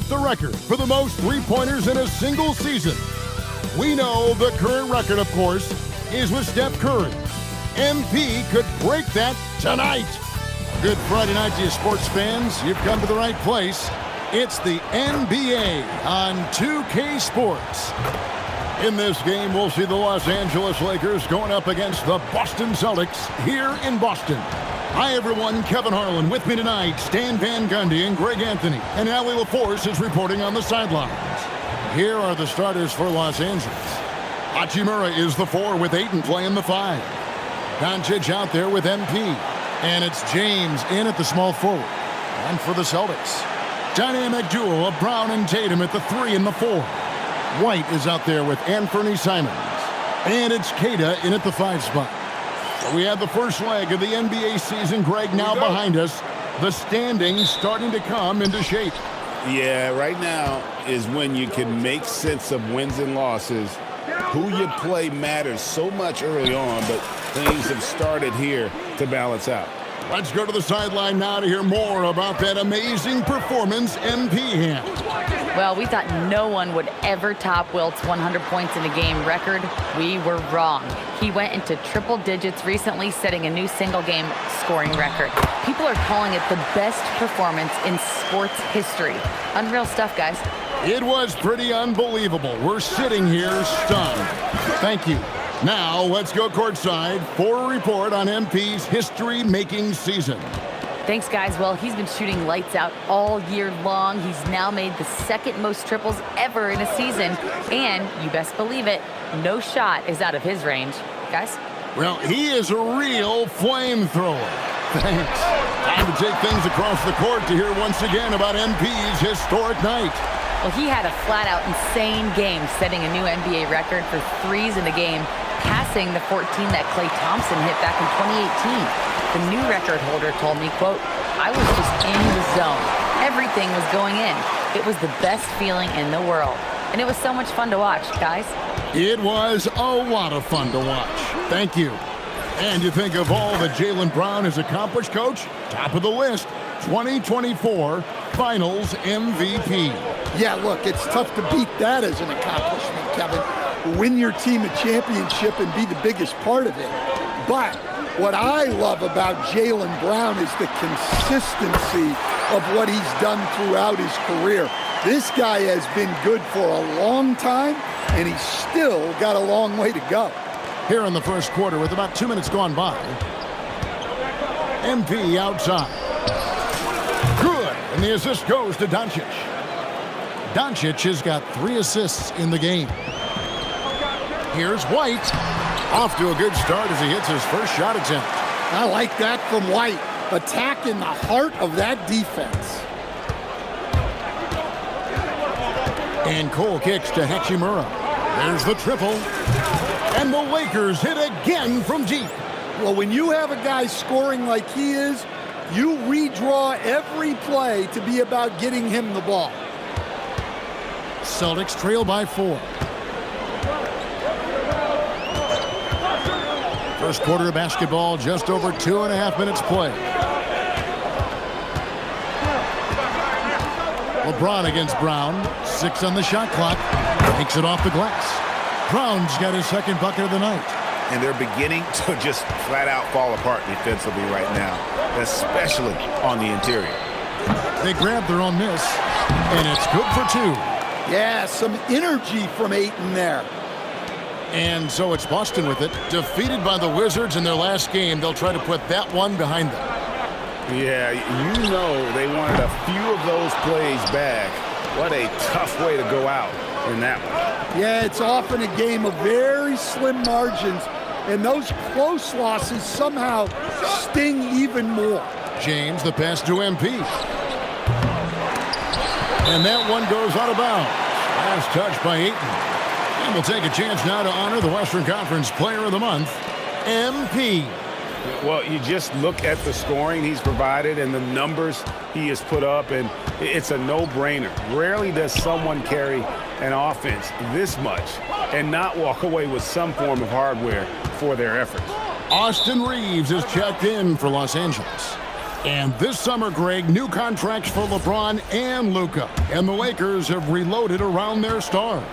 the record for the most three-pointers in a single season. We know the current record, of course, is with Steph Curry. MP could break that tonight. Good Friday night to you sports fans. You've come to the right place. It's the NBA on 2K Sports. In this game, we'll see the Los Angeles Lakers going up against the Boston Celtics here in Boston. Hi, everyone. Kevin Harlan with me tonight. Stan Van Gundy and Greg Anthony. And Allie LaForce is reporting on the sidelines. Here are the starters for Los Angeles. Hachimura is the 4 with Ayton playing the 5. Doncic out there with MP. And it's James in at the small forward. And for the Celtics, dynamic duo of Brown and Tatum at the 3 and the 4. White is out there with Anthony Simons. And it's Queta in at the 5 spot. So we have the first leg of the NBA season, Greg, now behind us. The standings starting to come into shape. Yeah, right now is when you can make sense of wins and losses. Who you play matters so much early on, but things have started here to balance out. Let's go to the sideline now to hear more about that amazing performance MP had. Well, we thought no one would ever top Wilt's 100 points in a game record. We were wrong. He went into triple digits recently, setting a new single-game scoring record. People are calling it the best performance in sports history. Unreal stuff, guys. It was pretty unbelievable. We're sitting here stunned. Thank you. Now, let's go courtside for a report on MP's history-making season. Thanks, guys. Well, he's been shooting lights out all year long. He's now made the second most triples ever in a season. And, you best believe it, no shot is out of his range. Guys? Well, he is a real flamethrower. Thanks. Time to take things across the court to hear once again about MP's historic night. Well, he had a flat-out insane game, setting a new NBA record for threes in a game, passing the 14 that Klay Thompson hit back in 2018. The new record holder told me, quote, "I was just in the zone. Everything was going in. It was the best feeling in the world." And it was so much fun to watch, guys. It was a lot of fun to watch. Thank you. And you think of all that Jaylen Brown has accomplished, Coach? Top of the list, 2024 Finals MVP. Yeah, look, it's tough to beat that as an accomplishment, Kevin. Win your team a championship and be the biggest part of it. But what I love about Jaylen Brown is the consistency of what he's done throughout his career. This guy has been good for a long time, and he's still got a long way to go. Here in the first quarter with about 2 minutes gone by. MP outside. Good, and the assist goes to Doncic. Doncic has got 3 assists in the game. Here's White. Off to a good start as he hits his first shot attempt. I like that from White. Attacking the heart of that defense. And Cole kicks to Hachimura. There's the triple. And the Lakers hit again from deep. Well, when you have a guy scoring like he is, you redraw every play to be about getting him the ball. Celtics trail by 4. First quarter of basketball, just over 2.5 minutes play. LeBron against Brown. 6 on the shot clock. Takes it off the glass. Brown's got his second bucket of the night. And they're beginning to just flat out fall apart defensively right now, especially on the interior. They grab their own miss, and it's good for 2. Yeah, some energy from Ayton there. And so it's Boston with it. Defeated by the Wizards in their last game, they'll try to put that one behind them. Yeah, you know they wanted a few of those plays back. What a tough way to go out in that one. Yeah, it's often a game of very slim margins, and those close losses somehow sting even more. James, the pass to MP. And that one goes out of bounds. Last touch by Ayton. And we'll take a chance now to honor the Western Conference Player of the Month, MP. Well, you just look at the scoring he's provided and the numbers he has put up, and it's a no-brainer. Rarely does someone carry an offense this much and not walk away with some form of hardware for their efforts. Austin Reeves is checked in for Los Angeles. And this summer, Greg, new contracts for LeBron and Luka. And the Lakers have reloaded around their stars.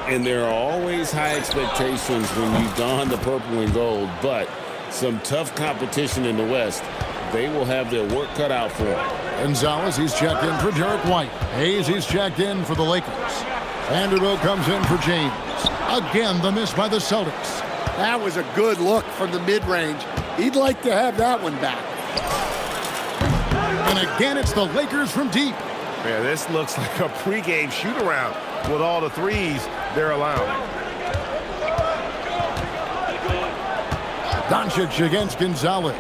And there are always high expectations when you don the purple and gold, but some tough competition in the West. They will have their work cut out for them. Gonzalez, he's checked in for Derek White. Hayes, he's checked in for the Lakers. Vanderbilt comes in for James. Again, the miss by the Celtics. That was a good look from the mid-range. He'd like to have that one back. And again, it's the Lakers from deep. Man, this looks like a pregame shoot-around with all the threes they're allowing. Doncic against Gonzalez.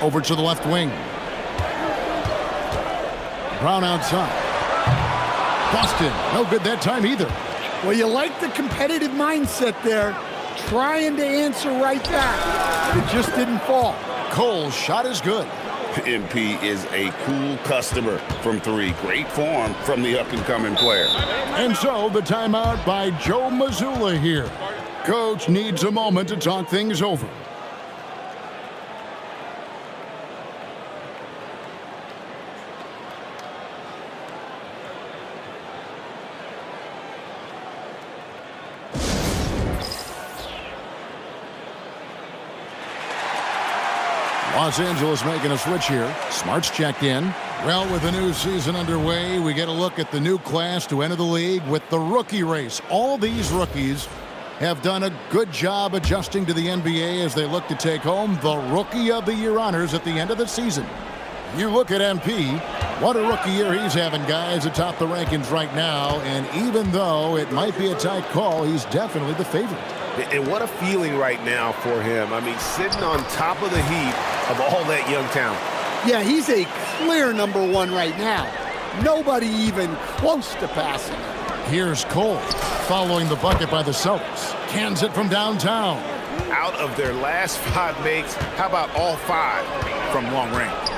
Over to the left wing. Brown outside. Boston, no good that time either. Well, you like the competitive mindset there, trying to answer right back. It just didn't fall. Cole's shot is good. MP is a cool customer from three. Great form from the up-and-coming player. And so the timeout by Joe Mazzulla here. Coach needs a moment to talk things over. Los Angeles making a switch here. Smart's checked in. Well, with the new season underway, we get a look at the new class to enter the league with the rookie race. All these rookies have done a good job adjusting to the NBA as they look to take home the Rookie of the Year honors at the end of the season. You look at MP, what a rookie year he's having, guys, atop the rankings right now. And even though it might be a tight call, he's definitely the favorite. And what a feeling right now for him. I mean, sitting on top of the heap of all that young talent. Yeah, he's a clear number one right now. Nobody even close to passing him. Here's Cole, following the bucket by the Celtics. Cans it from downtown. Out of their last 5 makes, how about all 5 from long range?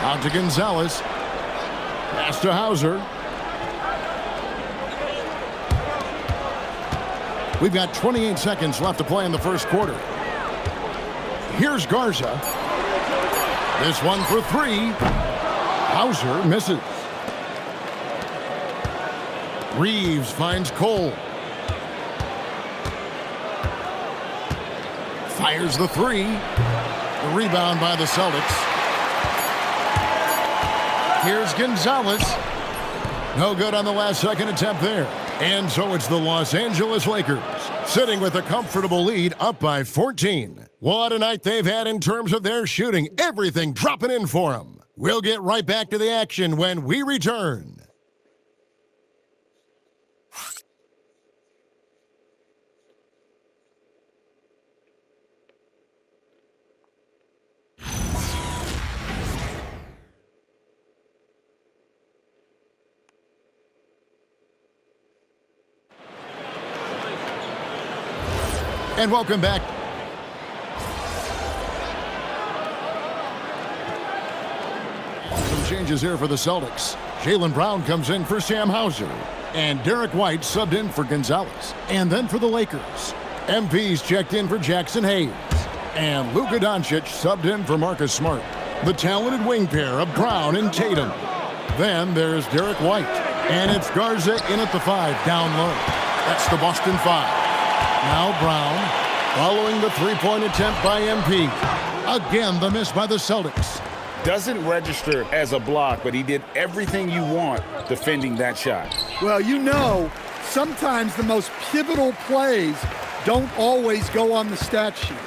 Out to Gonzalez. Pass to Hauser. We've got 28 seconds left to play in the first quarter. Here's Garza. This one for 3. Hauser misses. Reeves finds Cole. Fires the 3. The rebound by the Celtics. Here's Gonzalez. No good on the last second attempt there. And so it's the Los Angeles Lakers, sitting with a comfortable lead up by 14. What a night they've had in terms of their shooting. Everything dropping in for them. We'll get right back to the action when we return. And welcome back. Some changes here for the Celtics. Jaylen Brown comes in for Sam Hauser. And Derek White subbed in for Gonzalez. And then for the Lakers, MP's checked in for Jackson Hayes. And Luka Doncic subbed in for Marcus Smart. The talented wing pair of Brown and Tatum. Then there's Derek White. And it's Garza in at the 5, down low. That's the Boston 5. Now Brown, following the three-point attempt by MP. Again, the miss by the Celtics. Doesn't register as a block, but he did everything you want defending that shot. Well, you know, sometimes the most pivotal plays don't always go on the stat sheet.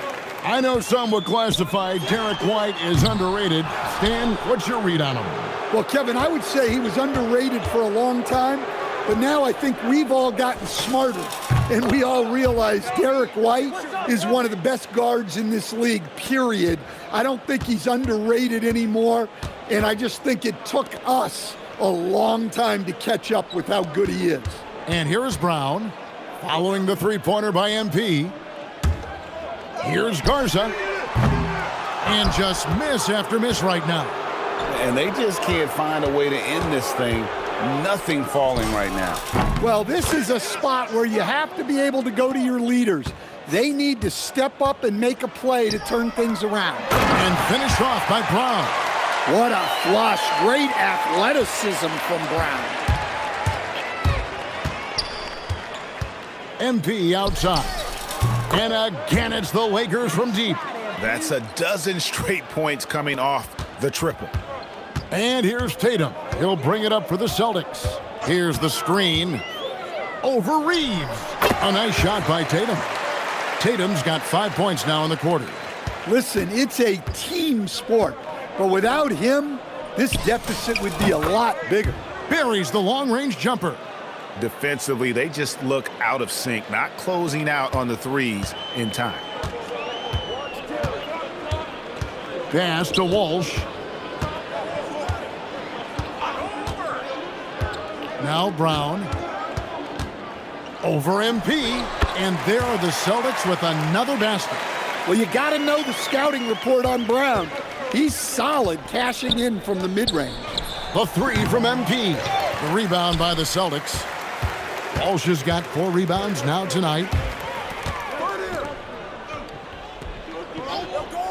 I know some would classify Derek White as underrated. Stan, what's your read on him? Well, Kevin, I would say he was underrated for a long time, but now I think we've all gotten smarter, and we all realize Derek White is one of the best guards in this league, period. I don't think he's underrated anymore, and I just think it took us a long time to catch up with how good he is. And here is Brown, following the three-pointer by MP. Here's Garza. And just miss after miss right now. And they just can't find a way to end this thing. Nothing falling right now. Well, this is a spot where you have to be able to go to your leaders. They need to step up and make a play to turn things around. And finished off by Brown. What a flush. Great athleticism from Brown. MP outside. And again, it's the Lakers from deep. That's a dozen straight points coming off the triple. And here's Tatum. He'll bring it up for the Celtics. Here's the screen. Over Reeves. A nice shot by Tatum. Tatum's got 5 points now in the quarter. Listen, it's a team sport, but without him, this deficit would be a lot bigger. Buries the long-range jumper. Defensively, they just look out of sync, not closing out on the threes in time. Pass to Walsh. Now Brown. Over MP. And there are the Celtics with another basket. Well, you got to know the scouting report on Brown. He's solid cashing in from the mid-range. The three from MP. The rebound by the Celtics. Walsh has got 4 rebounds now tonight.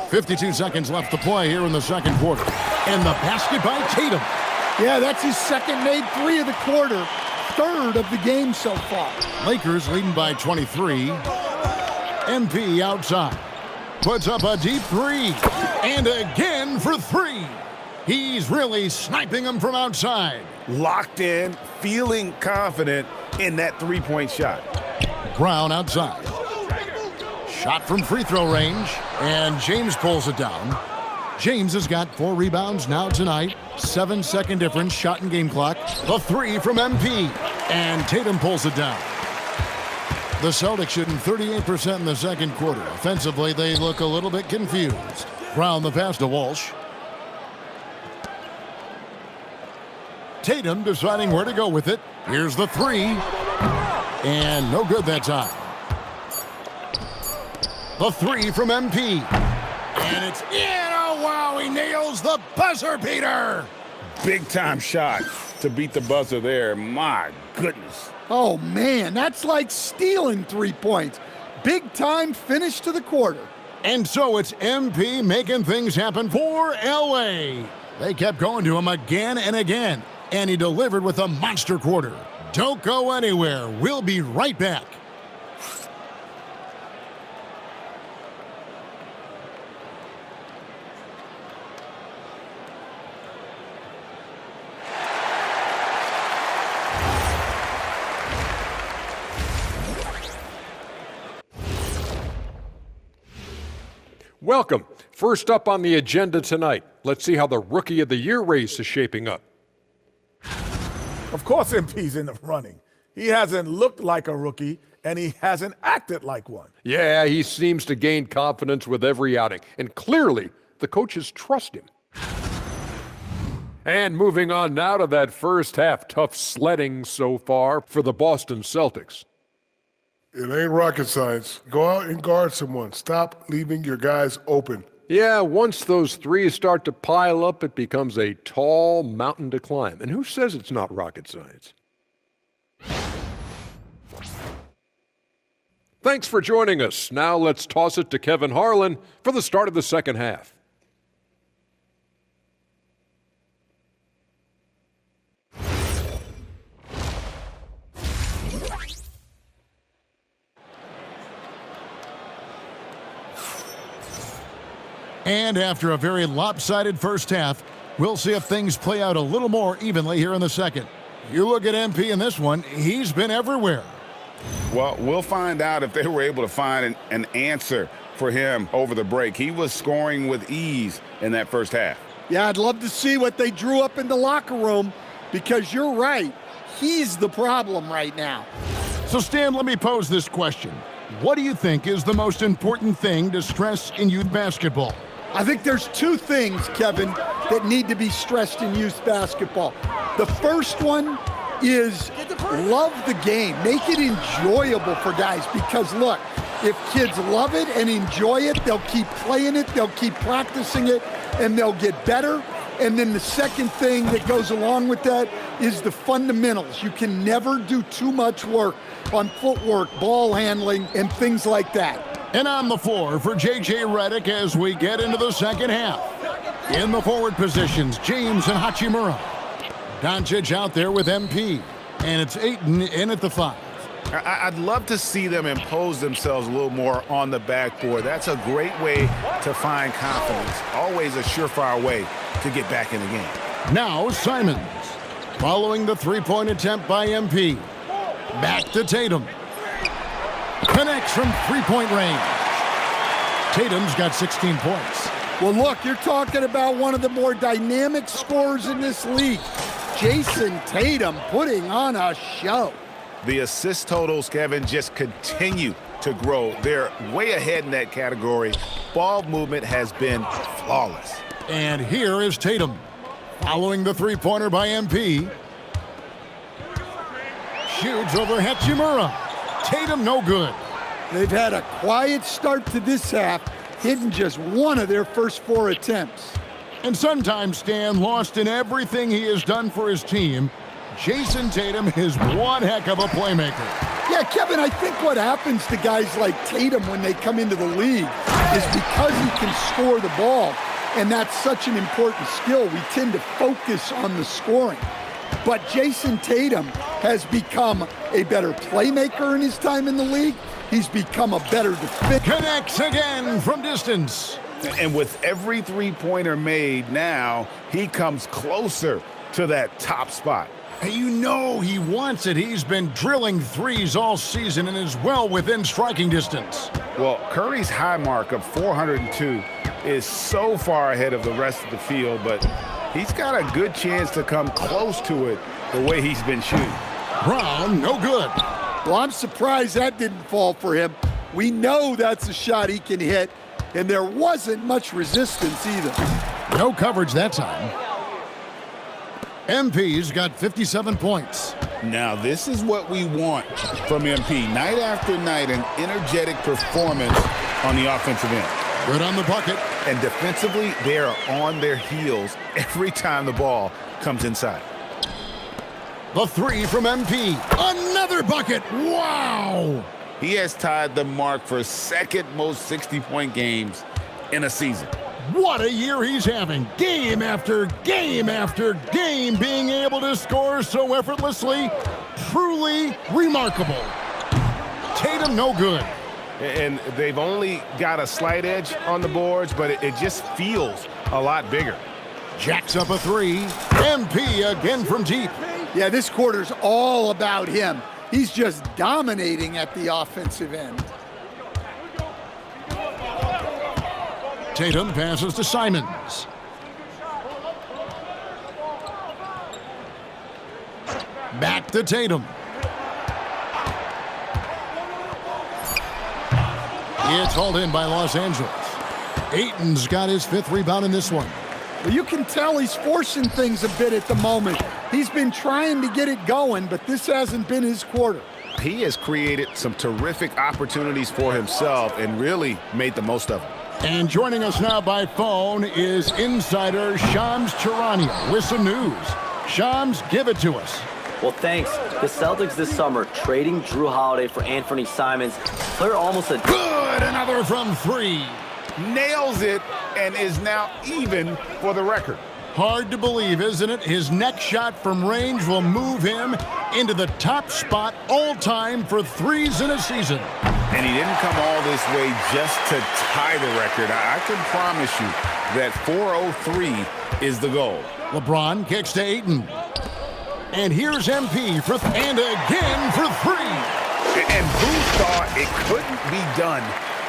52 seconds left to play here in the second quarter. And the basket by Tatum. Yeah, that's his second made 3 of the quarter. Third of the game so far. Lakers leading by 23. MP outside. Puts up a deep 3. And again for 3. He's really sniping them from outside. Locked in, feeling confident in that three-point shot. Brown outside. Shot from free throw range. And James pulls it down. James has got 4 rebounds now tonight. 7-second difference, shot and game clock. The 3 from MP. And Tatum pulls it down. The Celtics shooting 38% in the second quarter. Offensively, they look a little bit confused. Brown the pass to Walsh. Tatum deciding where to go with it. Here's the 3. And no good that time. The 3 from MP. And it's in. Oh, wow, he nails the buzzer beater. Big time shot to beat the buzzer there. My goodness. Oh, man, that's like stealing 3 points. Big time finish to the quarter. And so it's MP making things happen for LA. They kept going to him again and again, and he delivered with a monster quarter. Don't go anywhere. We'll be right back. Welcome. First up on the agenda tonight, let's see how the Rookie of the Year race is shaping up. Of course MP's in the running. He hasn't looked like a rookie, and he hasn't acted like one. Yeah, he seems to gain confidence with every outing, and clearly the coaches trust him. And moving on now to that first half, tough sledding so far for the Boston Celtics. It ain't rocket science. Go out and guard someone. Stop leaving your guys open. Yeah, once those threes start to pile up, it becomes a tall mountain to climb. And who says it's not rocket science? Thanks for joining us. Now let's toss it to Kevin Harlan for the start of the second half. And after a very lopsided first half, we'll see if things play out a little more evenly here in the second. You look at MP in this one, he's been everywhere. Well, we'll find out if they were able to find an answer for him over the break. He was scoring with ease in that first half. Yeah, I'd love to see what they drew up in the locker room, because you're right. He's the problem right now. So, Stan, let me pose this question. What do you think is the most important thing to stress in youth basketball? I think there's 2 things, Kevin, that need to be stressed in youth basketball. The first one is love the game. Make it enjoyable for guys, because, look, if kids love it and enjoy it, they'll keep playing it, they'll keep practicing it, and they'll get better. And then the second thing that goes along with that is the fundamentals. You can never do too much work on footwork, ball handling, and things like that. And on the floor for J.J. Redick as we get into the second half. In the forward positions, James and Hachimura. Doncic out there with MP. And it's Ayton in at the 5. I'd love to see them impose themselves a little more on the backboard. That's a great way to find confidence. Always a surefire way to get back in the game. Now Simons, following the three-point attempt by MP. Back to Tatum. Connects from three-point range. Tatum's got 16 points. Well, look, you're talking about one of the more dynamic scorers in this league. Jason Tatum putting on a show. The assist totals, Kevin, just continue to grow. They're way ahead in that category. Ball movement has been flawless. And here is Tatum, following the three-pointer by MP. Shoots over Hachimura. Tatum no good. They've had a quiet start to this half, hitting just one of their first 4 attempts. And sometimes, Stan, lost in everything he has done for his team, Jason Tatum is one heck of a playmaker. Yeah, Kevin, I think what happens to guys like Tatum when they come into the league is because he can score the ball, and that's such an important skill, we tend to focus on the scoring. But Jason Tatum has become a better playmaker in his time in the league. He's become a better defender. Connects again from distance. And with every three-pointer made now, he comes closer to that top spot. You know he wants it. He's been drilling threes all season and is well within striking distance. Well, Curry's high mark of 402 is so far ahead of the rest of the field, but he's got a good chance to come close to it the way he's been shooting. Brown, no good. Well, I'm surprised that didn't fall for him. We know that's a shot he can hit, and there wasn't much resistance either. No coverage that time. MP's got 57 points. Now, this is what we want from MP. Night after night, an energetic performance on the offensive end. Good on the bucket. And defensively, they are on their heels every time the ball comes inside. The 3 from MP. Another bucket. Wow! He has tied the mark for second most 60-point games in a season. What a year he's having. Game after game after game, being able to score so effortlessly. Truly remarkable. Tatum no good. And they've only got a slight edge on the boards, but it just feels a lot bigger. Jacks up a 3. MP again from deep. Yeah, this quarter's all about him. He's just dominating at the offensive end. Tatum passes to Simons. Back to Tatum. It's hauled in by Los Angeles. Ayton's got his 5th rebound in this one. Well, you can tell he's forcing things a bit at the moment. He's been trying to get it going, but this hasn't been his quarter. He has created some terrific opportunities for himself and really made the most of them. And joining us now by phone is insider Shams Charania with some news. Shams, give it to us. Well, thanks. The Celtics this summer trading Drew Holiday for Anthony Simons. Player almost a good. Another from 3. Nails it and is now even for the record. Hard to believe, isn't it? His next shot from range will move him into the top spot all time for threes in a season. And he didn't come all this way just to tie the record. I can promise you that 403 is the goal. LeBron kicks to Ayton. And here's MP for and again for 3. And who thought it couldn't be done?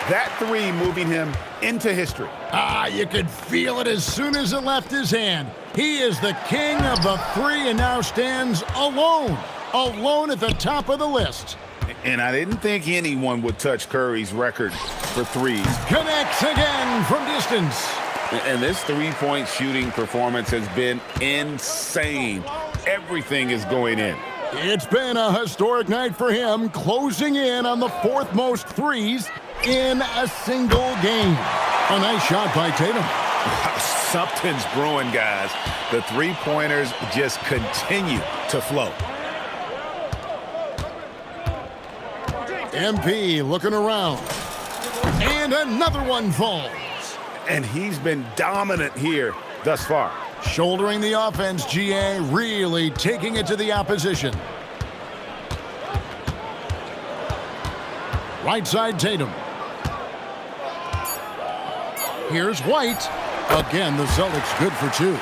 That 3 moving him into history. You could feel it as soon as it left his hand. He is the king of the 3 and now stands alone at the top of the list. And I didn't think anyone would touch Curry's record for threes. Connects again from distance. And this three-point shooting performance has been insane. Everything is going in. It's been a historic night for him, closing in on the 4th most threes in a single game. A nice shot by Tatum. Something's brewing, guys. The three-pointers just continue to flow. MP looking around. And another one falls. And he's been dominant here thus far. Shouldering the offense, GA really taking it to the opposition. Right side, Tatum. Here's White. Again, the Celtics good for two.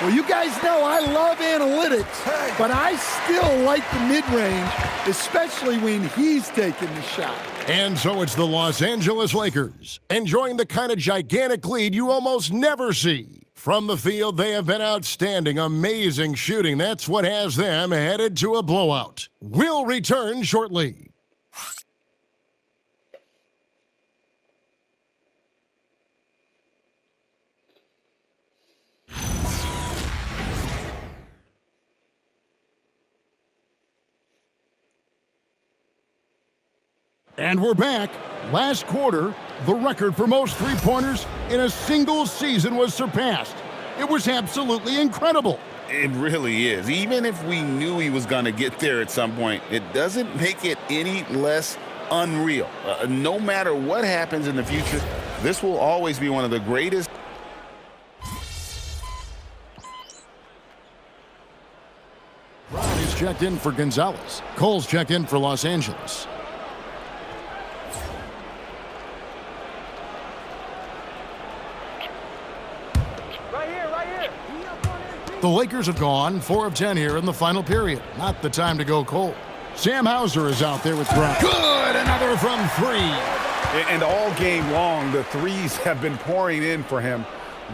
Well, you guys know I love analytics, but I still like the mid-range, especially when he's taking the shot. And so it's the Los Angeles Lakers, enjoying the kind of gigantic lead you almost never see. From the field, they have been outstanding, amazing shooting. That's what has them headed to a blowout. We'll return shortly. And we're back. Last quarter, the record for most three-pointers in a single season was surpassed. It was absolutely incredible. It really is. Even if we knew he was going to get there at some point, it doesn't make it any less unreal. No matter what happens in the future, this will always be one of the greatest. Brown is checked in for Gonzalez. Cole's checked in for Los Angeles. The Lakers have gone 4 of 10 here in the final period. Not the time to go cold. Sam Hauser is out there with Brown. Good, another from three. And all game long, the threes have been pouring in for him.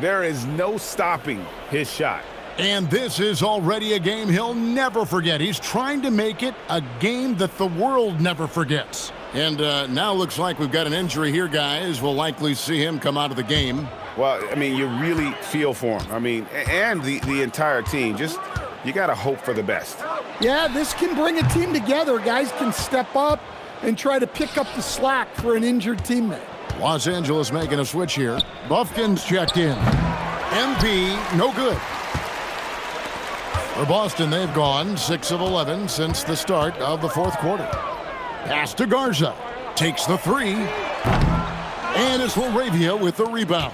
There is no stopping his shot. And this is already a game he'll never forget. He's trying to make it a game that the world never forgets. And now looks like we've got an injury here, guys. We'll likely see him come out of the game. Well, I mean, you really feel for him. I mean, and the entire team. Just, you got to hope for the best. Yeah, this can bring a team together. Guys can step up and try to pick up the slack for an injured teammate. Los Angeles making a switch here. Buffkin's checked in. MP, no good. For Boston, they've gone 6 of 11 since the start of the fourth quarter. Pass to Garza. Takes the three. And it's Laravia with the rebound.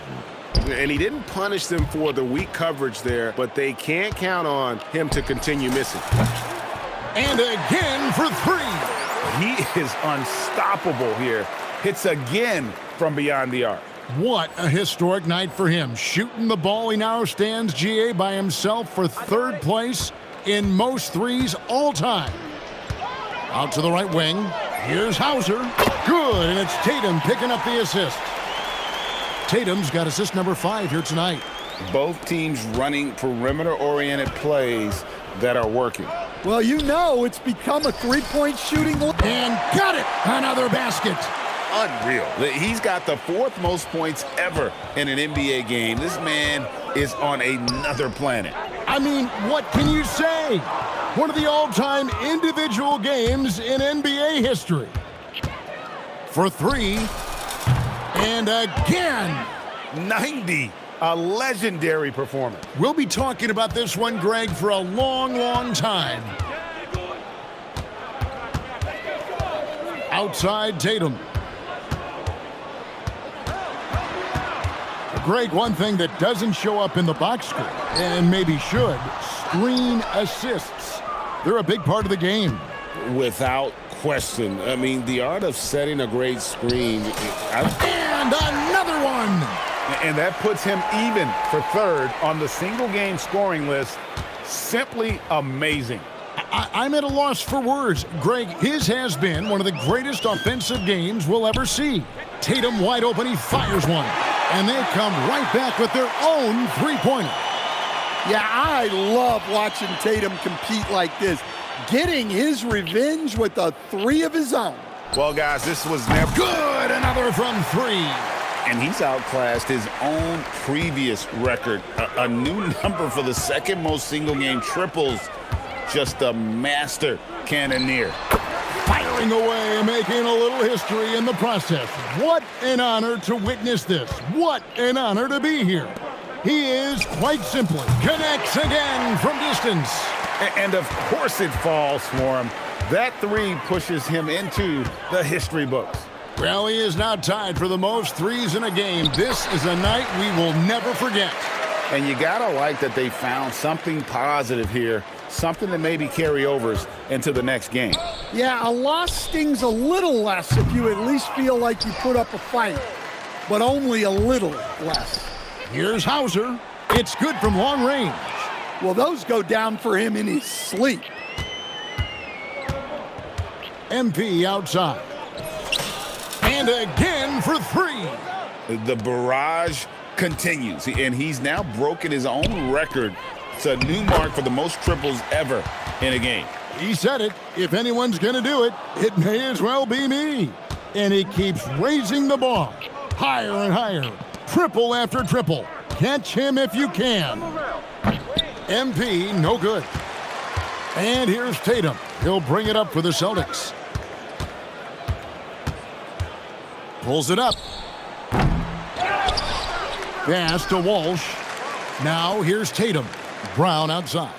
And he didn't punish them for the weak coverage there, but they can't count on him to continue missing. And again for three. He is unstoppable here. Hits again from beyond the arc. What a historic night for him. Shooting the ball, he now stands GA by himself for third place in most threes all time. Out to the right wing. Here's Hauser. Good, and it's Tatum picking up the assist. Tatum's got assist number 5 here tonight. Both teams running perimeter-oriented plays that are working. Well, you know it's become a three-point shooting. And got it! Another basket. Unreal. He's got the 4th most points ever in an NBA game. This man is on another planet. I mean, what can you say? One of the all-time individual games in NBA history. For three. And again. 90. A legendary performance. We'll be talking about this one, Greg, for a long, long time. Outside Tatum. Greg, one thing that doesn't show up in the box score, and maybe should, screen assists. They're a big part of the game. Without question. I mean, the art of setting a great screen. And another one. And that puts him even for third on the single-game scoring list. Simply amazing. I'm at a loss for words. Greg, his has been one of the greatest offensive games we'll ever see. Tatum wide open, he fires one. And they come right back with their own three-pointer. Yeah, I love watching Tatum compete like this. Getting his revenge with a three of his own. Well, guys, this was never good. Another from three. And he's outclassed his own previous record. A new number for the 2nd most single-game triples. Just a master cannoneer. Firing away and making a little history in the process. What an honor to witness this. What an honor to be here. He is quite simply connects again from distance. And of course it falls for him. That three pushes him into the history books. Well, he is now tied for the most threes in a game. This is a night we will never forget. And you gotta like that they found something positive here, something that maybe carry overs into the next game. Yeah, a loss stings a little less if you at least feel like you put up a fight, but only a little less. Here's Hauser. It's good from long range. Well, those go down for him in his sleep. MP outside. And again for three. The barrage continues, and he's now broken his own record. It's a new mark for the most triples ever in a game. He said it. If anyone's going to do it, it may as well be me. And he keeps raising the bar. Higher and higher. Triple after triple. Catch him if you can. MP, no good. And here's Tatum. He'll bring it up for the Celtics. Pulls it up. Pass to Walsh. Now here's Tatum. Brown outside.